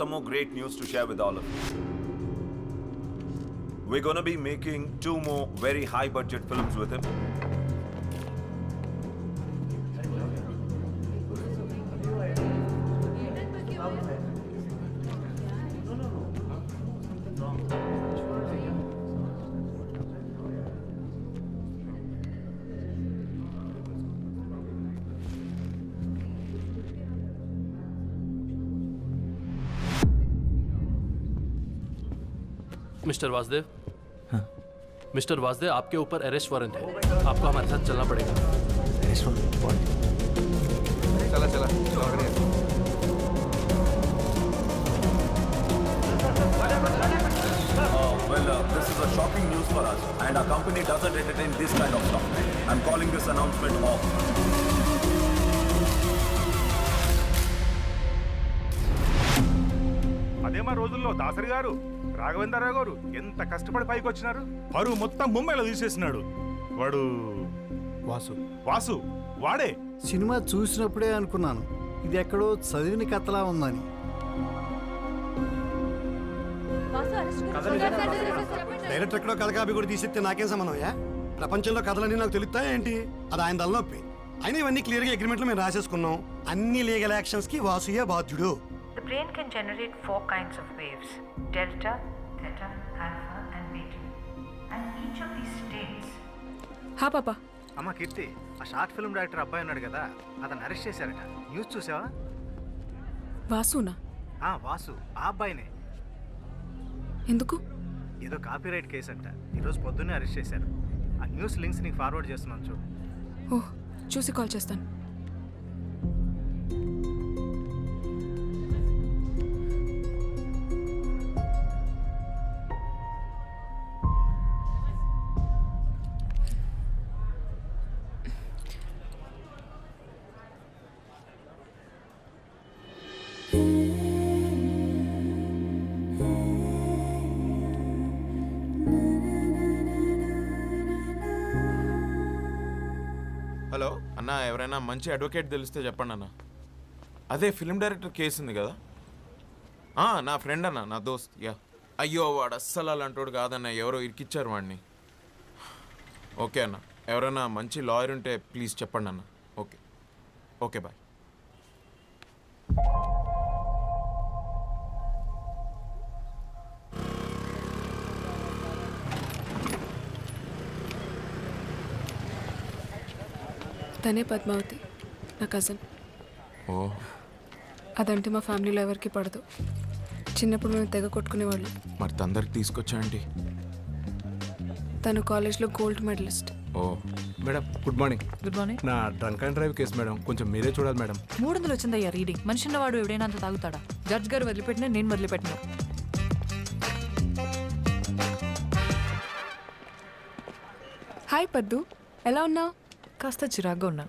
some more great news to share with all of you. We're gonna be making 2 more very high budget films with him. Mister Vasudev, mister Vasudev, आपके ऊपर arrest warrant है। आपको हमारे साथ चलना पड़ेगा। चला चला This is a shocking news for us, and our company doesn't entertain this kind of stuff. I'm calling this announcement off. అదే మా రోజుల్లో దాసరి గారు రాఘవేంద్రరావు గారు ఎంత కష్టపడి పైకి వచ్చినారు. పరువు మొత్తం ముంబైలో తీసేసినాడు వాడు. వాసు వాడే. సినిమా చూసినప్పుడే అనుకున్నాను ఇది ఎక్కడో చదివిన కథలా ఉందని. డైరెక్టర్ ఎక్కడో కథ కాపీ కూడా తీసిస్తే నాకేం సంబంధమయ్యా? ప్రపంచంలో కథలన్నీ నాకు తెలుస్తాయా ఏంటి? అది ఆయన తలనొప్పి. అయినా ఇవన్నీ క్లియర్గా అగ్రిమెంట్లో మేము రాసేసుకున్నాం. అన్ని లీగల్ యాక్షన్స్ కి వాసుయే బాధ్యుడు. The brain can generate 4 kinds of waves: delta, theta, alpha and beta. And each of these states... హా పాపా. అమ్మ కీర్తి, ఆ షార్ట్ ఫిల్మ్ డైరెక్టర్ అబ్బాయి ఉన్నాడు కదా, అతను అరెస్ట్ చేశారట. న్యూస్ చూసావా? వాసునా? వాసు, ఆ అబ్బాయినే. ఎందుకు? ఏదో కాపీరైట్ కేసు అంట. ఈరోజు పొద్దున్నే అరెస్ట్ చేశారు. ఆ న్యూస్ లింక్స్ నీకు ఫార్వర్డ్ చేస్తున్నాను చూడు. ఓహ్, చూసి కాల్ చేస్తాను. హలో అన్న, ఎవరైనా మంచి అడ్వకేట్ తెలిస్తే చెప్పండి అన్న. అదే ఫిల్మ్ డైరెక్టర్ కేసు ఉంది కదా, నా ఫ్రెండ్ అన్న, నా దోస్త్. యా, అయ్యో వాడు అస్సలు అలాంటోడు కాదన్న, ఎవరో ఇరికిచ్చారు వాడిని. ఓకే అన్న, ఎవరైనా మంచి లాయర్ ఉంటే ప్లీజ్ చెప్పండి అన్న. Okay okay, bye. తనే పద్మావతి, నా కజిన్. ఓ, అదంటే మా ఫ్యామిలీలో ఎవరికి పడదు. చిన్నప్పుడు మేము తెగ కొట్టుకునేవాళ్ళు. మరి తొందరకి తీసుకొచ్చా అండి. తను కాలేజ్లో gold medalist. Oh madam, good morning. Good morning. నా drunk and drive case madam, కొంచెం మీరే చూడాలి మేడం. 300 వచ్చిందయ్యా రీడింగ్. మనిషి ఉన్నవాడు ఎవడైనా అంత తాగుతాడా? జడ్జ్ గారు వదిలిపెట్టినా నేను వదిలిపెట్టినా. హాయ్ పద్దు, ఎలా ఉన్నావు? కాస్త చిరాగ్గా ఉన్నా.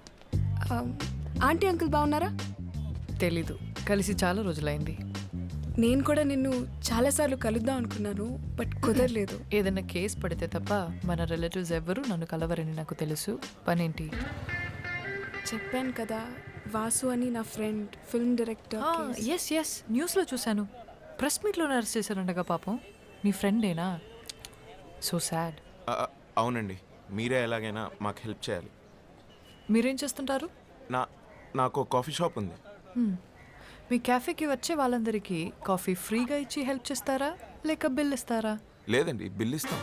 ఆంటీ అంకుల్ బాగున్నారా? తెలీదు, కలిసి చాలా రోజులైంది. నేను కూడా నిన్ను చాలాసార్లు కలుద్దాం అనుకున్నాను, బట్ కుదరలేదు. ఏదైనా కేసు పడితే తప్ప మన రిలేటివ్స్ ఎవ్వరూ నన్ను కలవరని నాకు తెలుసు. పనేంటి? చెప్పాను కదా, వాసు అని నా ఫ్రెండ్, ఫిల్మ్ డైరెక్టర్. ఎస్, న్యూస్లో చూశాను. ప్రెస్ మీట్లోనే అరెస్ట్ చేశారంటగా. పాపం, నీ ఫ్రెండేనా? So sad. అవునండి, మీరే ఎలాగైనా మాకు హెల్ప్ చేయాలి. మీరేం చేస్తుంటారు? నాకు కాఫీ షాప్ ఉంది. మీ క్యాఫేకి వచ్చే వాళ్ళందరికీ కాఫీ ఫ్రీగా ఇచ్చి హెల్ప్ చేస్తారా, లేక బిల్ ఇస్తారా? లేదండి, బిల్ ఇస్తాం.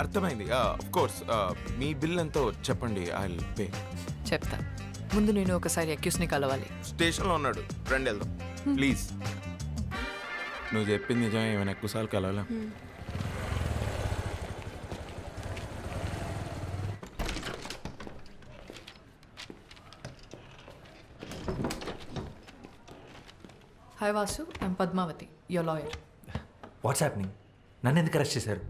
అర్థమైంది. ఆఫ్ కోర్స్, మీ బిల్ ఎంతో చెప్పండి, ఐ విల్ పే. చెప్తా. ముందు నేను ఒకసారి అక్యూస్ని కలవాలి. స్టేషన్లో ఉన్నాడు, ఫ్రెండ్ వెళ్దాం ప్లీజ్. నువ్వు చెప్పింది నిజమే, ఏమైనా ఎక్కువసార్లు కలవాలా? Hi Vasu, I'm Padmavathi, your lawyer. What's happening? నన్ను ఎందుకు అరెస్ట్ చేశారు?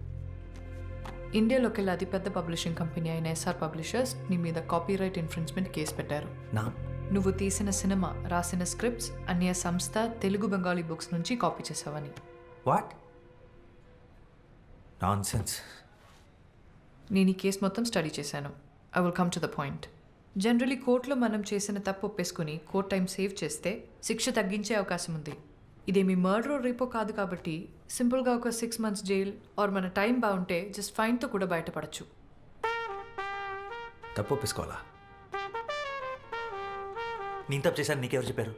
ఇండియాలోకి వెళ్ళి అతిపెద్ద పబ్లిషింగ్ కంపెనీ అయిన ఎస్ఆర్ పబ్లిషర్స్ నీ మీద కాపీరైట్ ఇన్ఫ్రిన్స్మెంట్ కేసు పెట్టారు. నువ్వు తీసిన సినిమా, రాసిన స్క్రిప్ట్స్ అన్య సంస్థ తెలుగు బెంగాలీ బుక్స్ నుంచి కాపీ చేసావని. What nonsense. నేను ఈ కేసు మొత్తం స్టడీ చేశాను. I will come to the point. Generally కోర్టులో మనం చేసిన తప్పు ఒప్పేసుకుని కోర్ట్ టైం సేవ్ చేస్తే శిక్ష తగ్గించే అవకాశం ఉంది. ఇదేమి మర్డర్ రేపో కాదు కాబట్టి సింపుల్గా ఒక 6 months జైల్ ఆర్ మన టైం బాగుంటే జస్ట్ ఫైన్తో కూడా బయటపడచ్చు. తప్పు ఒప్పేసుకోవాలా? నేను తప్పు చేశాను నీకెవరు చెప్పారు?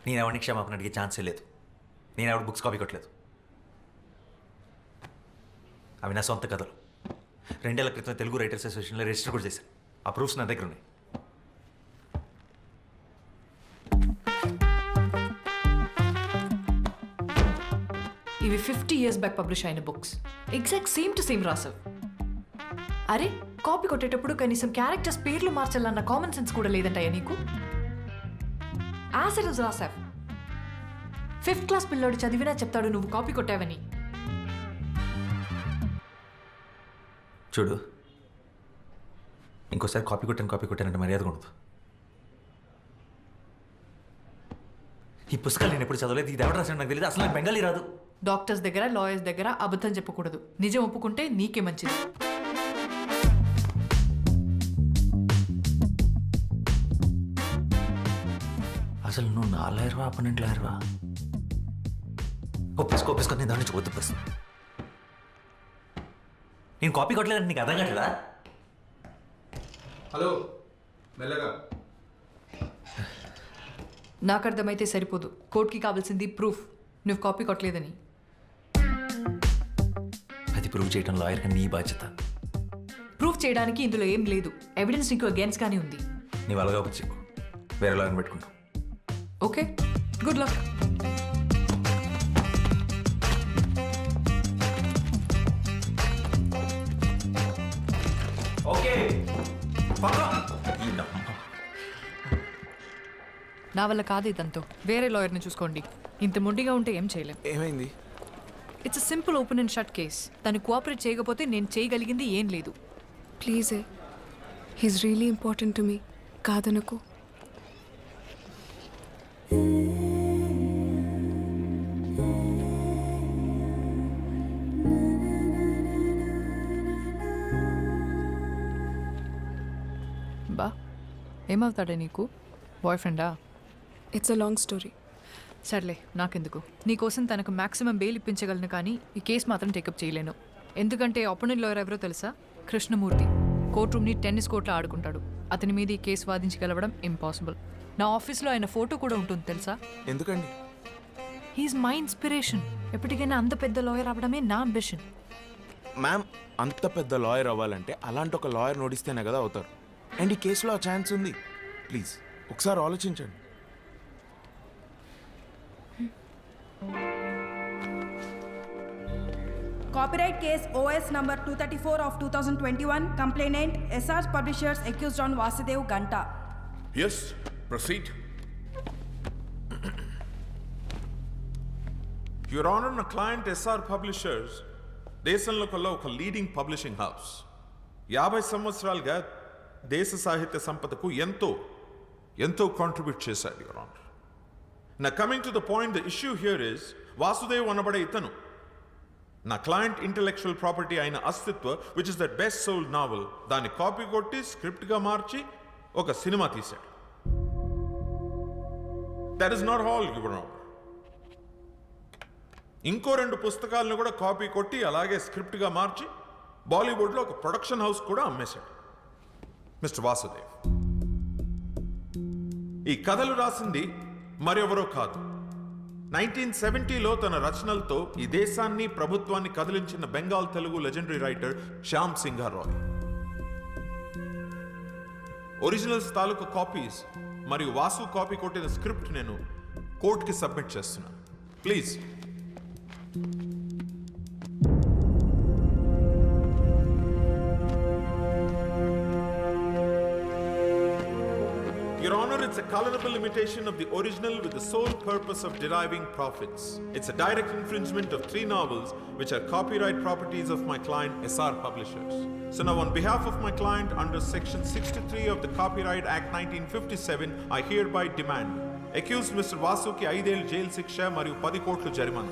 నేను ఎవరిని క్షమాపణ అడిగే ఛాన్సే లేదు. నేను ఎవరి బుక్స్ కాపీ కొట్టలేదు. అవి నా సొంత కథలు. 2 ఏళ్ల క్రితం తెలుగు రైటర్స్ అసోసియేషన్లో రిజిస్టర్ కూడా చేశాను. ఆ ప్రూఫ్స్ నా దగ్గర ఉన్నాయి. ఇవి 50 years బ్యాక్ పబ్లిష్ అయిన books. Exact same to same రాసావు. అరే కాపీ కొట్టేటప్పుడు కనీసం క్యారెక్టర్స్ పేర్లు మార్చాలన్న కామన్ సెన్స్ కూడా లేదంటాయా నీకు? యాసిడ్ రాసావు. 5th class పిల్లోడు చదివినా చెప్తాడు నువ్వు కాపీ కొట్టావని. చూడు, ఇంకోసారి కాపీ కొట్టానంటే మర్యాద ఉండదు. ఈ పుస్తకాలు నేను ఎప్పుడు చదవలేదు. ఇది ఎవరు రాసాడు నాకు తెలియదు. అసలు నాకు బెంగాలీ రాదు. డాక్టర్స్ దగ్గర లాయర్స్ దగ్గర అబద్ధం చెప్పకూడదు. నిజం ఒప్పుకుంటే నీకే మంచిది. అసలు నువ్వు నా లాయర్వా అపనెంట్ లాయర్వా? ఒప్పేసుకో నేను దాని నుంచి వద్దు. నేను కాపీ కొట్టలేదంటే నీకు అర్థం కావట్లేదా? హలో, మెల్లగా. నాకు అర్థమైతే సరిపోదు. కోర్టుకి కావాల్సింది ప్రూఫ్ నువ్వు కాపీ కొట్టలేదని. అది ప్రూవ్ చేయడం లాయర్గా నీ బాధ్యత. ప్రూఫ్ చేయడానికి ఇందులో ఏం లేదు. ఎవిడెన్స్ నీకు అగేన్స్ట్ గానే ఉంది. నీవు అలాగా వచ్చి వేరే లాయర్ని పెట్టుకుంటావు. Okay, good luck. ఓకే, నా వల్ల కాదు ఇదంతా. వేరే లాయర్ని చూసుకోండి. ఇంత మొండిగా ఉంటే ఏం చేయలేం. ఏమైంది? It's simple open and shut case. తను కోఆపరేట్ చేయకపోతే నేను చేయగలిగింది ఏం లేదు. Please he's really important to me. కాదనకు. బా ఏమవుతాడే నీకు? బాయ్ ఫ్రెండా? It's a long story. సర్లే, నాకెందుకు. నీకోసం తనకు మ్యాక్సిమం బెయిల్ ఇప్పించగలను, కానీ ఈ కేసు మాత్రం టేకప్ చేయలేను. ఎందుకంటే అపోనెంట్ లాయర్ ఎవరో తెలుసా? కృష్ణమూర్తి. కోర్ట్ రూమ్ని టెన్నిస్ కోర్ట్లో ఆడుకుంటాడు. అతని మీద ఈ కేసు వాదించి గెలవడం ఇంపాసిబుల్. నా ఆఫీస్లో ఆయన ఫోటో కూడా ఉంటుంది తెలుసా? ఎందుకండి? He's my inspiration. ఎప్పటికైనా అంత పెద్ద లాయర్ అవ్వడమే నా అంబిషన్. మ్యామ్, అంత పెద్ద లాయర్ అవ్వాలంటే అలాంటి ఒక లాయర్ నోడిస్తేనే కదా అవుతారు. అండ్ ఈ కేసులో ఆ ఛాన్స్ ఉంది. ప్లీజ్ ఒకసారి ఆలోచించండి. Copyright case OS number 234 of 2021. Complainant SR Publishers accused on Vasudev Ganta. Yes, proceed. Your Honor, నా క్లయింట్ ఎస్ఆర్ పబ్లిషర్స్ దేశంలో ఒక లీడింగ్ పబ్లిషింగ్ హౌస్. 50 సంవత్సరాలుగా దేశ సాహిత్య సంపదకు ఎంతో కాంట్రిబ్యూట్ చేశాడు, యువర్ ఆనర్. నా coming to the point, the issue here is Vasudev అనబడే ఇతను నా క్లయింట్ ఇంటెలెక్చువల్ ప్రాపర్టీ అయిన Astitva, which is the best sold novel, దాన్ని కాపీ కొట్టి స్క్రిప్ట్గా మార్చి ఒక సినిమా తీశాడు. That is not all, your honour. ఇంకో 2 పుస్తకాలను కూడా కాపీ కొట్టి అలాగే స్క్రిప్ట్గా మార్చి బాలీవుడ్లో ఒక ప్రొడక్షన్ హౌస్ కూడా అమ్మేశాడు మిస్టర్ వాసుదేవ్. ఈ కథలు రాసింది మరెవరో కాదు, 1970లో తన రచనలతో ఈ దేశాన్ని ప్రభుత్వాన్ని కదిలించిన Bengal Telugu legendary writer Shyam Singharoy. Originals తాలూకు కాపీస్ మరియు వాసు కాపీ కొట్టిన స్క్రిప్ట్ నేను కోర్టుకి సబ్మిట్ చేస్తున్నాను. Please. Your Honor, it's a colorable imitation of the original with the sole purpose of deriving profits. It's a direct infringement of 3 novels which are copyright properties of my client SR Publishers. So now on behalf of my client under section 63 of the Copyright Act 1957, I hereby demand accused Mr. Vasu ki 5 ఏళ్ల jail శిక్ష మరియు 10 కోట్ల జరిమానా.